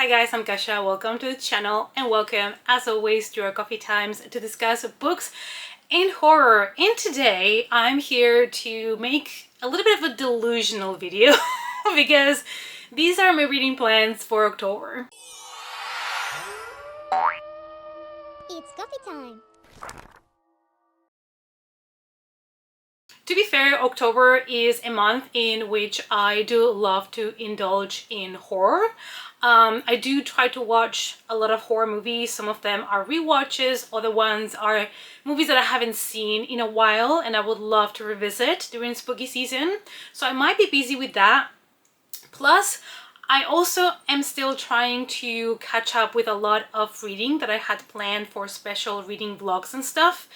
Hi guys, I'm Kasha. Welcome to the channel and welcome as always to our coffee times to discuss books and horror. And today I'm here to make a little bit of a delusional video because these are my reading plans for October. It's coffee time. To be fair, October is a month in which I do love to indulge in horror. I do try to watch a lot of horror movies. Some of them are rewatches, other ones are movies that I haven't seen in a while and I would love to revisit during spooky season. So I might be busy with that. Plus, I also am still trying to catch up with a lot of reading that I had planned for special reading vlogs and stuff.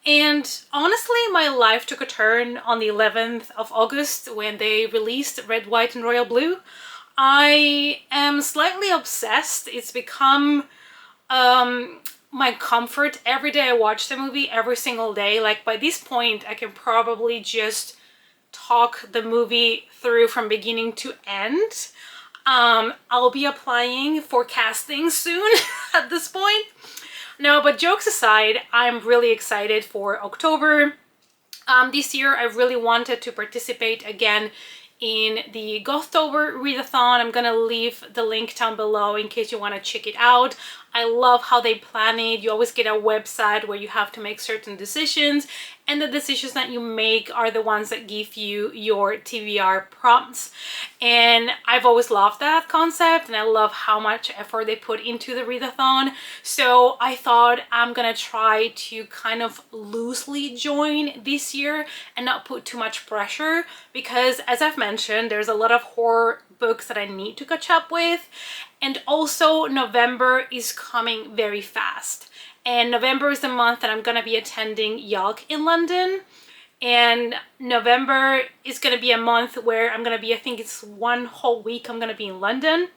And honestly, my life took a turn on the 11th of August when they released Red, White and Royal Blue. I am slightly obsessed. It's become my comfort. Every day I watch the movie, every single day. Like by this point, I can probably just talk the movie through from beginning to end. I'll be applying for casting soon at this point. No, but jokes aside, I'm really excited for October. This year I really wanted to participate again in the GOTHTOBER readathon. I'm gonna leave the link down below in case you want to check it out. I love how they plan it. You always get a website where you have to make certain decisions, and the decisions that you make are the ones that give you your TBR prompts. And I've always loved that concept, and I love how much effort they put into the readathon. So I thought I'm gonna try to kind of loosely join this year and not put too much pressure, because as I've mentioned, there's a lot of horror books that I need to catch up with. And also November is coming very fast. And November is the month that I'm gonna be attending YALC in London. And November is gonna be a month where I'm gonna be, I think it's one whole week I'm gonna be in London.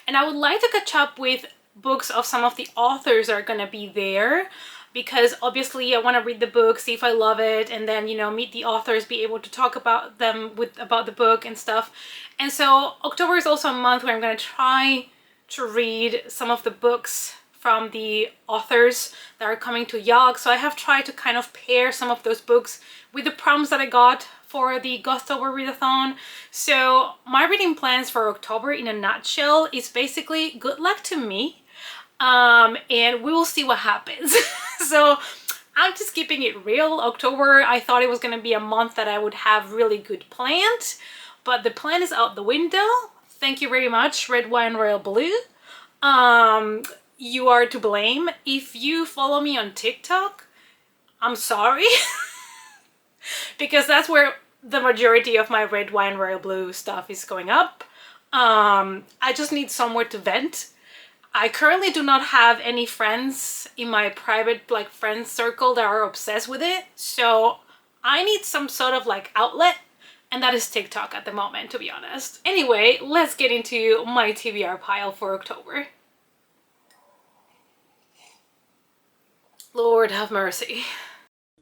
And I would like to catch up with books of some of the authors that are gonna be there, because obviously I want to read the book, see if I love it, and then, you know, meet the authors, be able to talk about them about the book and stuff. And so October is also a month where I'm going to try to read some of the books from the authors that are coming to YALC. So I have tried to kind of pair some of those books with the prompts that I got for the GOTHTOBER readathon. So my reading plans for October in a nutshell is basically good luck to me. And we will see what happens. So I'm just keeping it real. October, I thought it was going to be a month that I would have really good plans, but the plan is out the window. Thank you very much, Red, White and Royal Blue. You are to blame. If you follow me on TikTok, I'm sorry. Because that's where the majority of my Red, White and Royal Blue stuff is going up. I just need somewhere to vent. I currently do not have any friends in my private friends circle that are obsessed with it, so I need some sort of outlet, and that is TikTok at the moment, to be honest. Anyway, let's get into my TBR pile for October. Lord have mercy.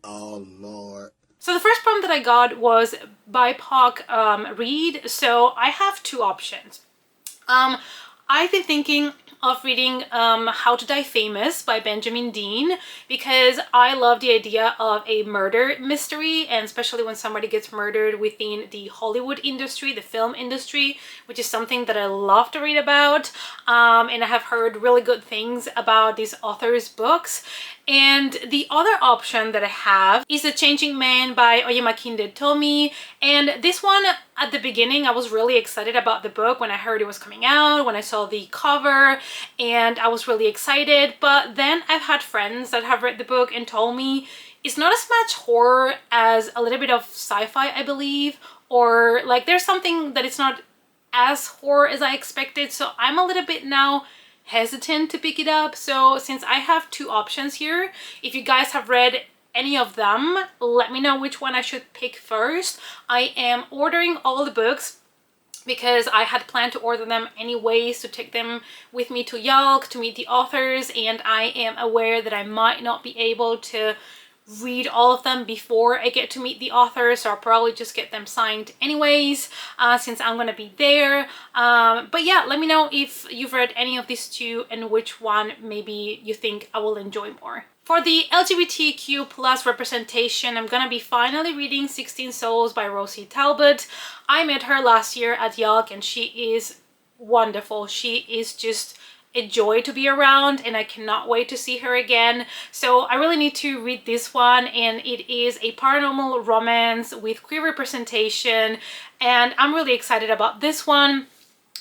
Oh Lord. So the first prompt that I got was BIPOC read, so I have two options. I've been thinking of reading How to Die Famous by Benjamin Dean, because I love the idea of a murder mystery, and especially when somebody gets murdered within the Hollywood industry, the film industry, which is something that I love to read about. And I have heard really good things about this author's books. And the other option that I have is The Changing Man by Oyemekinde Tomi. And this one, at the beginning, I was really excited about the book when I heard it was coming out, when I saw the cover, and I was really excited. But then I've had friends that have read the book and told me it's not as much horror as a little bit of sci-fi, I believe, or there's something that it's not as horror as I expected. So I'm a little bit now hesitant to pick it up. So since I have two options here, if you guys have read any of them, let me know which one I should pick first. I am ordering all the books because I had planned to order them anyways to take them with me to YALC to meet the authors, and I am aware that I might not be able to read all of them before I get to meet the author, so I'll probably just get them signed anyways, since I'm gonna be there. But yeah, let me know if you've read any of these two and which one maybe you think I will enjoy more. For the LGBTQ plus representation, I'm gonna be finally reading 16 Souls by Rosie Talbot. I met her last year at YALC and she is wonderful. She is just a joy to be around and I cannot wait to see her again. So I really need to read this one, and it is a paranormal romance with queer representation and I'm really excited about this one.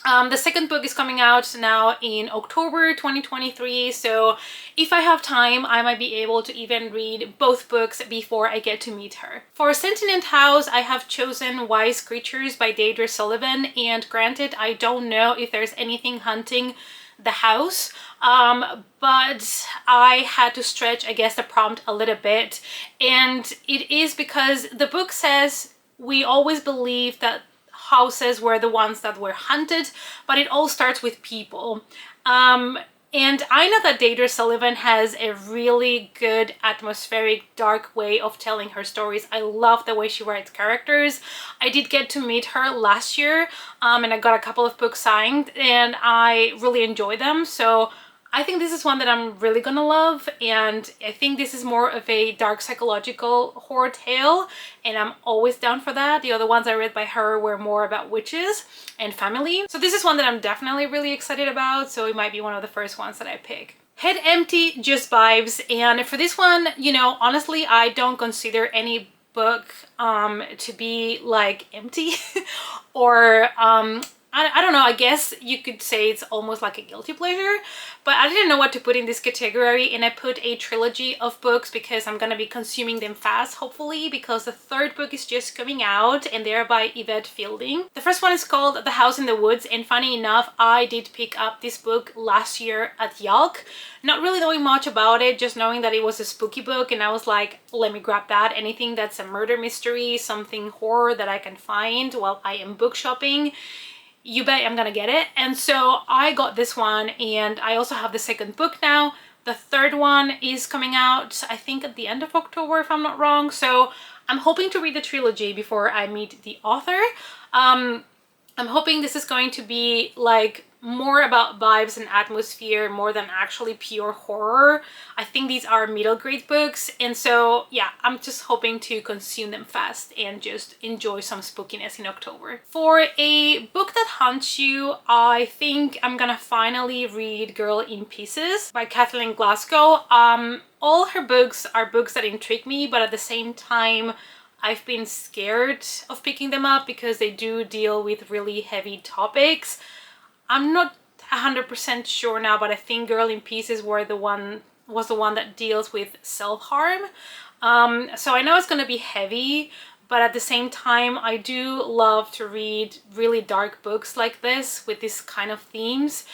The second book is coming out now in October 2023, so if I have time, I might be able to even read both books before I get to meet her. For Sentient House, I have chosen Wise Creatures by Deirdre Sullivan, and granted, I don't know if there's anything hunting the house, but I had to stretch, I guess, the prompt a little bit, and it is because the book says we always believe that houses were the ones that were hunted, but it all starts with people. And I know that Deirdre Sullivan has a really good atmospheric dark way of telling her stories. I love the way she writes characters. I did get to meet her last year, and I got a couple of books signed and I really enjoy them. So I think this is one that I'm really gonna love, and I think this is more of a dark psychological horror tale, and I'm always down for that. The other ones I read by her were more about witches and family. So this is one that I'm definitely really excited about, so it might be one of the first ones that I pick. Head Empty, Just Vibes, and for this one, you know, honestly, I don't consider any book to be like empty or I don't know, I guess you could say it's almost like a guilty pleasure, but I didn't know what to put in this category, and I put a trilogy of books because I'm gonna be consuming them fast, hopefully, because the third book is just coming out and they're by Yvette Fielding. The first one is called The House in the Woods, and funny enough, I did pick up this book last year at YALC, not really knowing much about it, just knowing that it was a spooky book, and I was like, let me grab that. Anything that's a murder mystery, something horror that I can find while I am book shopping, you bet I'm gonna get it. And so I got this one, and I also have the second book now. The third one is coming out, I think, at the end of October, if I'm not wrong. So I'm hoping to read the trilogy before I meet the author. I'm hoping this is going to be like more about vibes and atmosphere more than actually pure horror. I think these are middle grade books, and so yeah, I'm just hoping to consume them fast and just enjoy some spookiness in October. For a book that haunts you, I think I'm gonna finally read Girl in Pieces by Kathleen Glasgow. All her books are books that intrigue me, but at the same time I've been scared of picking them up because they do deal with really heavy topics. I'm not 100% sure now, but I think Girl in Pieces was the one that deals with self-harm. So I know it's gonna be heavy, but at the same time, I do love to read really dark books like this with this kind of themes.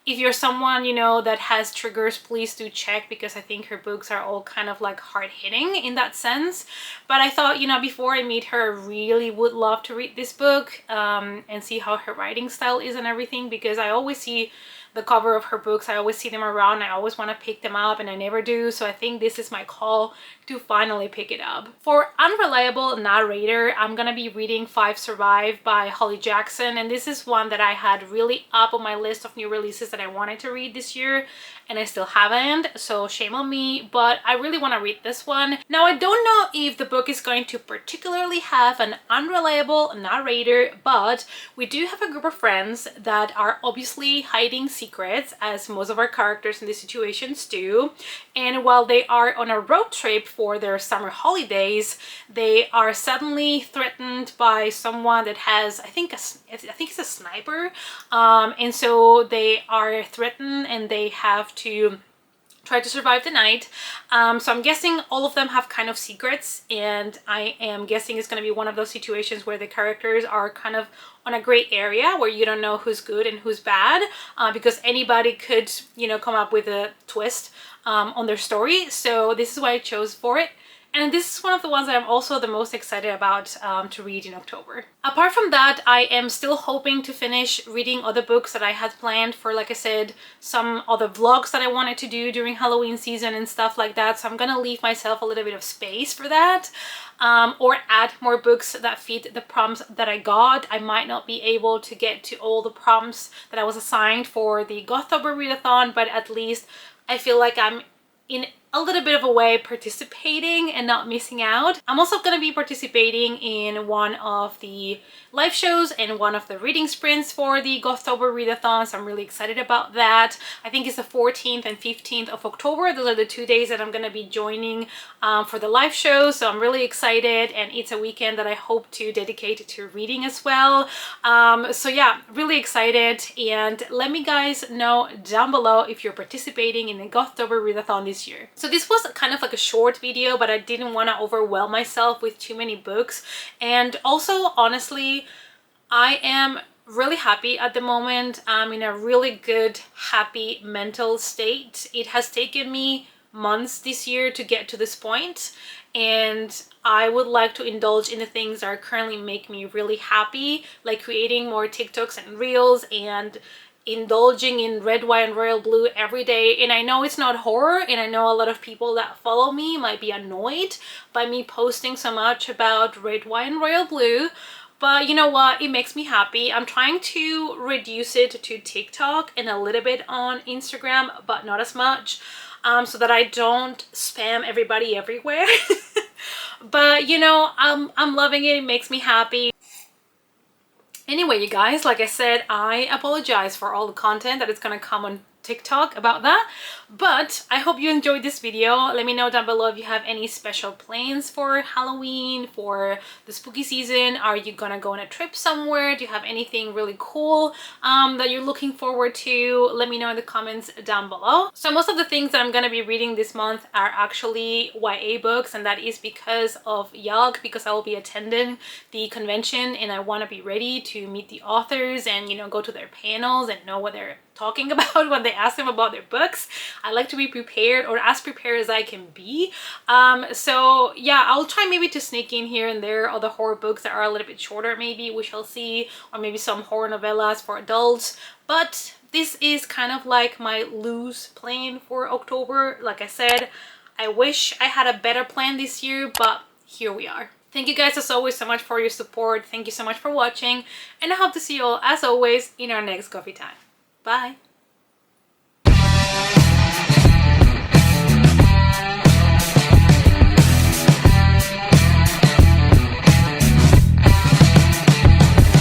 If you're someone, you know, that has triggers, please do check, because I think her books are all kind of like hard-hitting in that sense. But I thought, you know, before I meet her, I really would love to read this book and see how her writing style is and everything, because I always see the cover of her books, I always see them around, I always want to pick them up and I never do. So I think this is my call to finally pick it up. For unreliable narrator, I'm gonna be reading Five Survive by Holly Jackson, and this is one that I had really up on my list of new releases that I wanted to read this year, and I still haven't, so shame on me, but I really want to read this one. Now, I don't know if the book is going to particularly have an unreliable narrator, but we do have a group of friends that are obviously hiding secrets, as most of our characters in these situations do, and while they are on a road trip for their summer holidays, they are suddenly threatened by someone that has, I think it's a sniper, and so they are threatened and they have to try to survive the night. So I'm guessing all of them have kind of secrets, and I am guessing it's going to be one of those situations where the characters are kind of on a gray area where you don't know who's good and who's bad, because anybody could, you know, come up with a twist on their story. So this is what I chose for it. And this is one of the ones that I'm also the most excited about to read in October. Apart from that, I am still hoping to finish reading other books that I had planned for, like I said, some other vlogs that I wanted to do during Halloween season and stuff like that. So I'm gonna leave myself a little bit of space for that. Or add more books that fit the prompts that I got. I might not be able to get to all the prompts that I was assigned for the GOTHTOBER readathon, but at least I feel like I'm in a little bit of a way participating and not missing out. I'm also going to be participating in one of the live shows and one of the reading sprints for the GOTHTOBER readathon, so I'm really excited about that. I think it's the 14th and 15th of October. Those are the 2 days that I'm going to be joining for the live show, so I'm really excited, and it's a weekend that I hope to dedicate to reading as well. So yeah, really excited, and let me guys know down below if you're participating in the GOTHTOBER readathon this year. So this was kind of like a short video, but I didn't want to overwhelm myself with too many books. And also, honestly, I am really happy at the moment. I'm in a really good, happy mental state. It has taken me months this year to get to this point, and I would like to indulge in the things that are currently make me really happy, like creating more TikToks and Reels and indulging in red, white, and royal blue every day. And I know it's not horror, and I know a lot of people that follow me might be annoyed by me posting so much about red, white, and royal blue, but you know what, it makes me happy. I'm trying to reduce it to TikTok and a little bit on Instagram, but not as much, so that I don't spam everybody everywhere. But you know, I'm loving it. It makes me happy. Anyway, you guys, like I said, I apologize for all the content that is gonna come on TikTok about that, but I hope you enjoyed this video. Let me know down below if you have any special plans for Halloween, for the spooky season. Are you gonna go on a trip somewhere? Do you have anything really cool that you're looking forward to? Let me know in the comments down below. So most of the things that I'm gonna be reading this month are actually YA books, and that is because of YAG, because I will be attending the convention and I want to be ready to meet the authors and, you know, go to their panels and know what they're talking about when they ask them about their books. I like to be prepared, or as prepared as I can be. So yeah, I'll try maybe to sneak in here and there other horror books that are a little bit shorter, maybe, we shall see, or maybe some horror novellas for adults. But this is kind of like my loose plan for October. Like I said, I wish I had a better plan this year, but here we are. Thank you guys as always so much for your support. Thank you so much for watching, and I hope to see you all as always in our next coffee time. Bye!